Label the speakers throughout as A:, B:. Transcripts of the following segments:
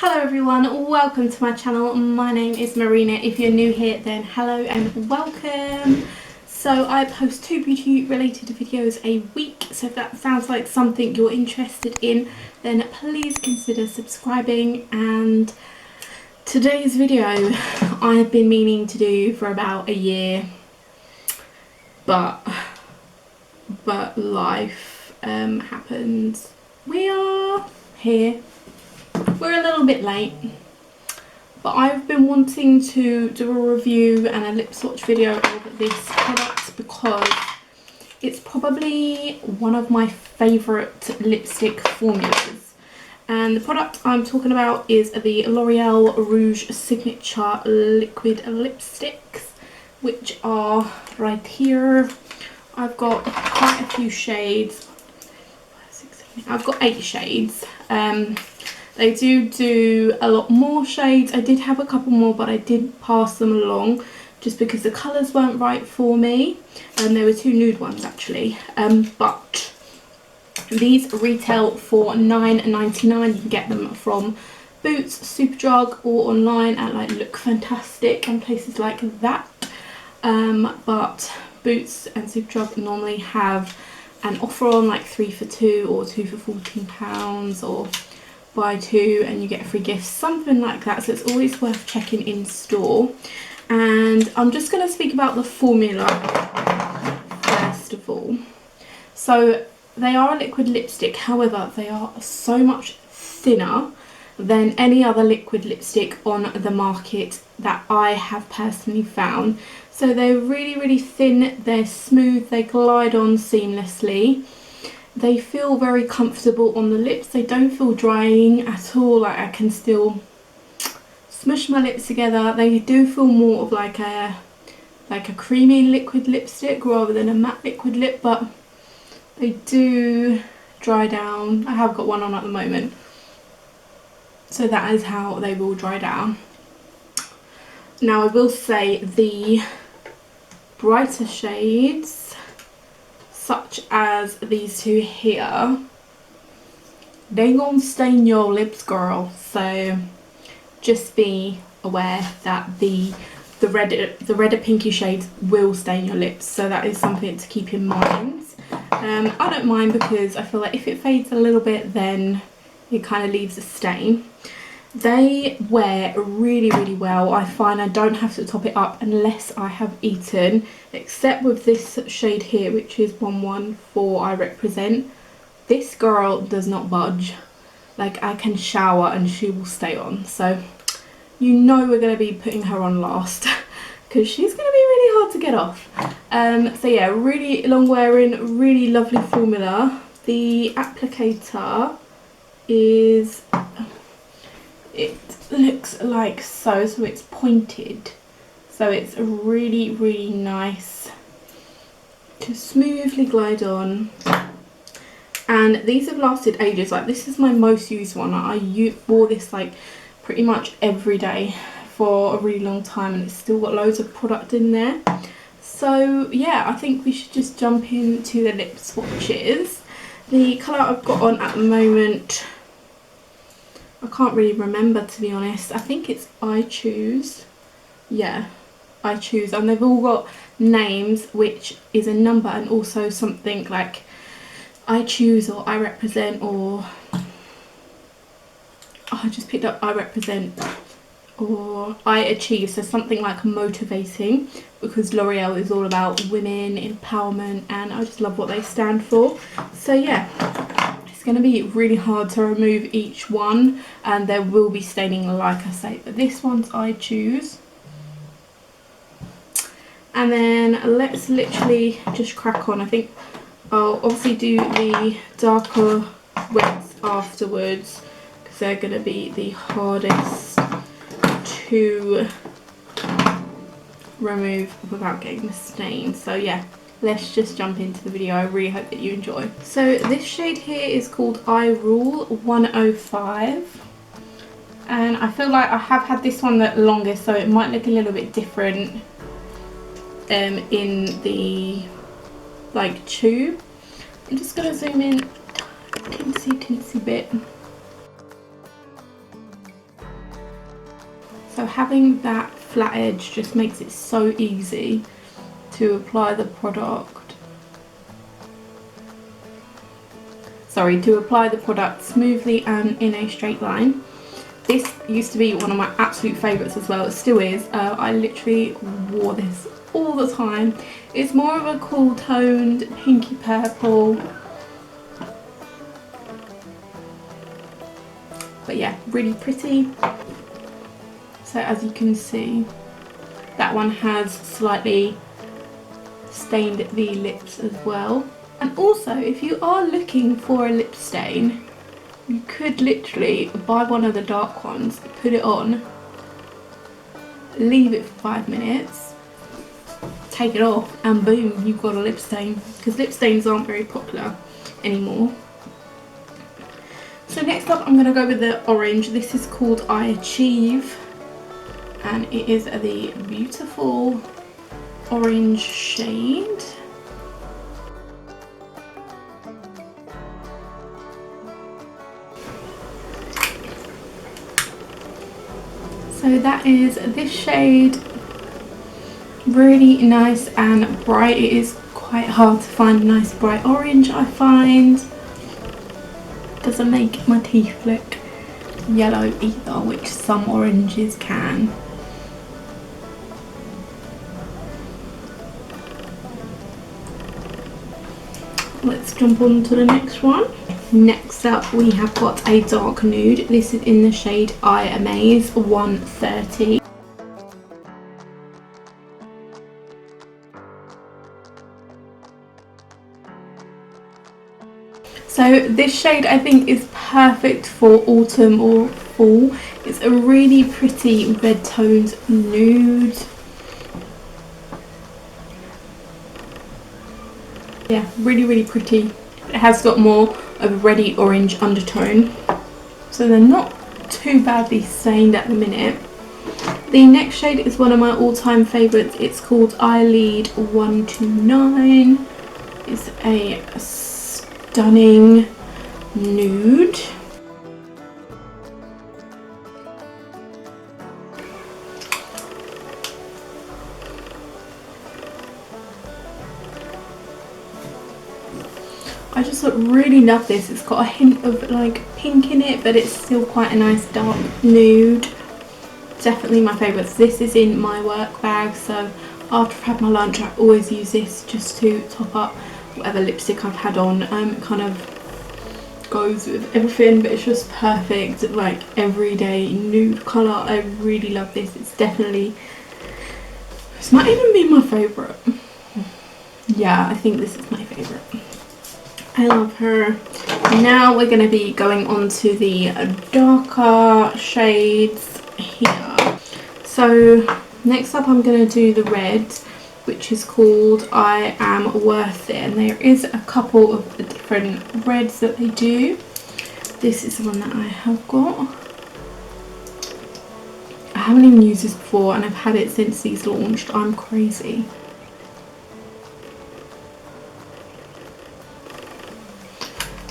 A: Hello everyone, welcome to my channel. My name is Marina. If you're new here, then hello and welcome. So I post 2 beauty related videos a week, so if that sounds like something you're interested in, then please consider subscribing. And today's video I've been meaning to do for about a year, but life happens. We are here. We're a little bit late, but I've been wanting to do a review and a lip swatch video of this product because it's probably one of my favourite lipstick formulas. And the product I'm talking about is the L'Oreal Rouge Signature Liquid Lipsticks, which are right here. I've got quite a few shades. I've got 8 shades. They do a lot more shades. I did have a couple more, but I did pass them along just because the colours weren't right for me. And there were 2 nude ones actually. But these retail for $9.99. You can get them from Boots, Superdrug, or online at like Look Fantastic and places like that. But Boots and Superdrug normally have an offer on like 3 for 2 or 2 for £14, or buy 2 and you get a free gift, something like that. So it's always worth checking in store. And I'm just going to speak about the formula first of all. So they are a liquid lipstick, however they are so much thinner than any other liquid lipstick on the market that I have personally found. So they're really thin, they're smooth, they glide on seamlessly. They feel very comfortable on the lips. They don't feel drying at all. Like I can still smush my lips together. They do feel more of like a creamy liquid lipstick rather than a matte liquid lip, but they do dry down. I have got one on at the moment, so that is how they will dry down. Now I will say the brighter shades, such as these 2 here, they gonna stain your lips, girl. So just be aware that the redder pinky shades will stain your lips, so that is something to keep in mind. I don't mind because I feel like if it fades a little bit, then it kind of leaves a stain. They wear really well. I find I don't have to top it up unless I have eaten, except with this shade here, which is 114 I Represent. This girl does not budge. Like I can shower and she will stay on. So you know we're going to be putting her on last because she's going to be really hard to get off. So yeah, really long wearing, really lovely formula. The applicator is, it looks like so it's pointed, so it's really nice to smoothly glide on. And these have lasted ages. Like this is my most used one. I wore this like pretty much every day for a really long time, and it's still got loads of product in there. So yeah, I think we should just jump into the lip swatches. The colour I've got on at the moment, I can't really remember, to be honest. I think it's I Choose. Yeah, I Choose. And they've all got names, which is a number, and also something like I Choose or I Represent, or I just picked up I Represent, or I Achieve. So something like motivating, because L'Oreal is all about women empowerment and I just love what they stand for. So yeah, it's going to be really hard to remove each one, and there will be staining like I say, but this one's I Choose. And then let's literally just crack on. I think I'll obviously do the darker reds afterwards because they're going to be the hardest to remove without getting the stain. So yeah, let's just jump into the video. I really hope that you enjoy. So this shade here is called I Rule 105, and I feel like I have had this one the longest, so it might look a little bit different in the like tube. I'm just gonna zoom in teensy bit. So having that flat edge just makes it so easy to apply the product. Sorry, to apply the product smoothly and in a straight line. This used to be one of my absolute favourites as well, it still is. I literally wore this all the time. It's more of a cool toned pinky purple. But yeah, really pretty. So as you can see, that one has slightly stained the lips as well. And also, if you are looking for a lip stain, you could literally buy one of the dark ones, put it on, leave it for 5 minutes, take it off, and boom, you've got a lip stain. Because lip stains aren't very popular anymore. So next up, I'm going to go with the orange. This is called I Achieve, and it is the beautiful orange shade. So that is this shade, really nice and bright. It is quite hard to find a nice bright orange, I find. Doesn't make my teeth look yellow either, which some oranges can. Let's jump on to the next one. Next up we have got a dark nude. This is in the shade I Amaze 130. So this shade I think is perfect for autumn or fall. It's a really pretty red toned nude. Yeah, really pretty. It has got more of a reddy orange undertone, so they're not too badly stained at the minute. The next shade is one of my all-time favourites. It's called I Lead 129. It's a stunning nude. I just really love this. It's got a hint of like pink in it, but it's still quite a nice dark nude. Definitely my favourites. This is in my work bag, so after I've had my lunch I always use this just to top up whatever lipstick I've had on. It kind of goes with everything, but it's just perfect, like everyday nude colour. I really love this. It's definitely, this might even be my favourite. Yeah, I think this is my favourite. I love her. Now we're going to be going on to the darker shades here. So next up I'm going to do the red, which is called I Am Worth It, and there is a couple of different reds that they do. This is the one that I have got. I haven't even used this before and I've had it since these launched. I'm crazy.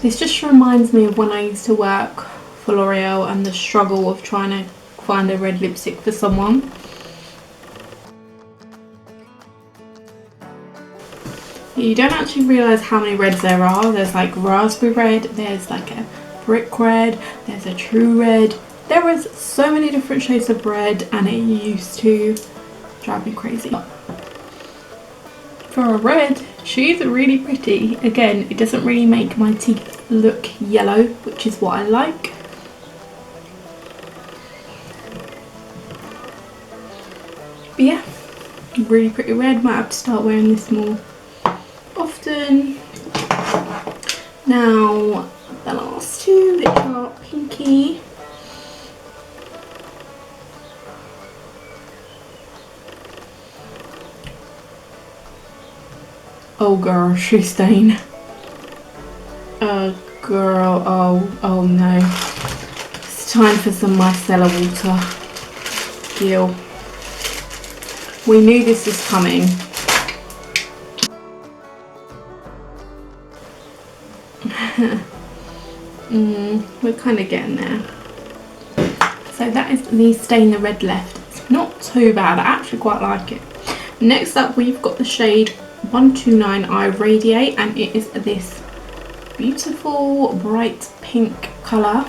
A: This just reminds me of when I used to work for L'Oreal and the struggle of trying to find a red lipstick for someone. You don't actually realise how many reds there are. There's like raspberry red, there's like a brick red, there's a true red. There is so many different shades of red and it used to drive me crazy. For a red, she's really pretty. Again, it doesn't really make my teeth look yellow, which is what I like. But yeah, really pretty red. Might have to start wearing this more often. Now, the last two, which are pinky. Oh girl, shoe stain. Oh girl, oh no. It's time for some micellar water. Gil. We knew this was coming. We're kind of getting there. So that is the Stain the Red Left. It's not too bad, I actually quite like it. Next up we've got the shade 129 Ive Radiate, and it is this beautiful bright pink colour.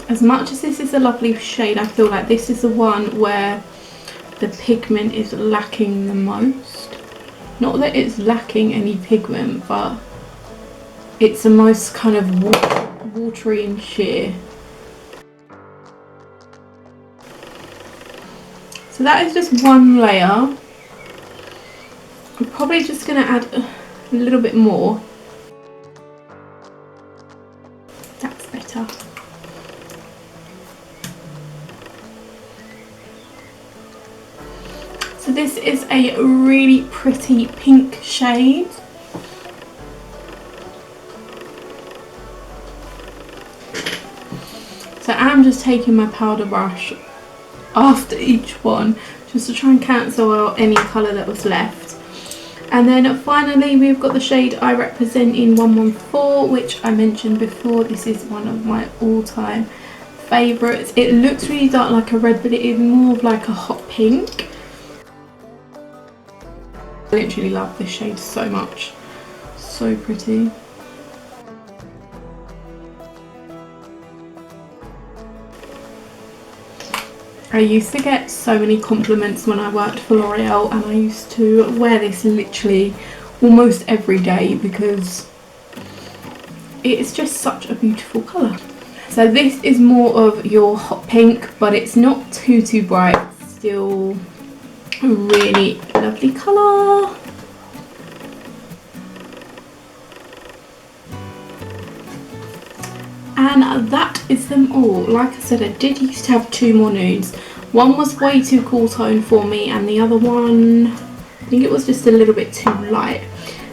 A: As much as this is a lovely shade, I feel like this is the one where the pigment is lacking the most. Not that it's lacking any pigment, but it's the most kind of watery and sheer. So that is just one layer. I'm probably just going to add a little bit more. That's better. So this is a really pretty pink shade. So I'm just taking my powder brush after each one just to try and cancel out any colour that was left. And then finally we've got the shade I Represent in 114, which I mentioned before. This is one of my all-time favourites. It looks really dark like a red, but it is more of like a hot pink. I literally love this shade so much. So pretty. I used to get so many compliments when I worked for L'Oreal, and I used to wear this literally almost every day because it's just such a beautiful colour. So this is more of your hot pink, but it's not too bright. It's still a really lovely colour. And that is them all. Like I said, I did used to have two more nudes. One was way too cool tone for me, and the other one, I think it was just a little bit too light.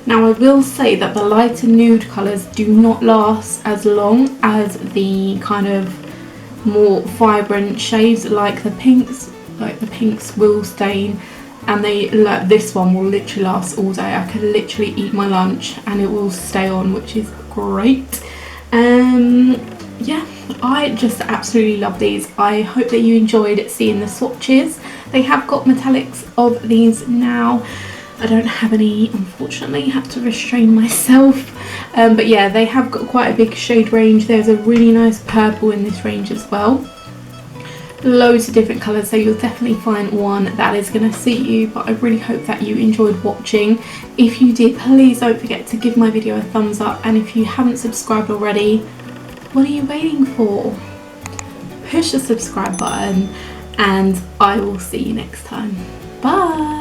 A: Now I will say that the lighter nude colours do not last as long as the kind of more vibrant shades like the pinks. Like the pinks will stain, and this one will literally last all day. I could literally eat my lunch and it will stay on, which is great. Yeah, I just absolutely love these. I hope that you enjoyed seeing the swatches. They have got metallics of these now. I don't have any, unfortunately, have to restrain myself. But yeah, they have got quite a big shade range. There's a really nice purple in this range as well. Loads of different colours, so you'll definitely find one that is going to suit you. But I really hope that you enjoyed watching. If you did, please don't forget to give my video a thumbs up, and if you haven't subscribed already, what are you waiting for? Push the subscribe button, and I will see you next time. Bye!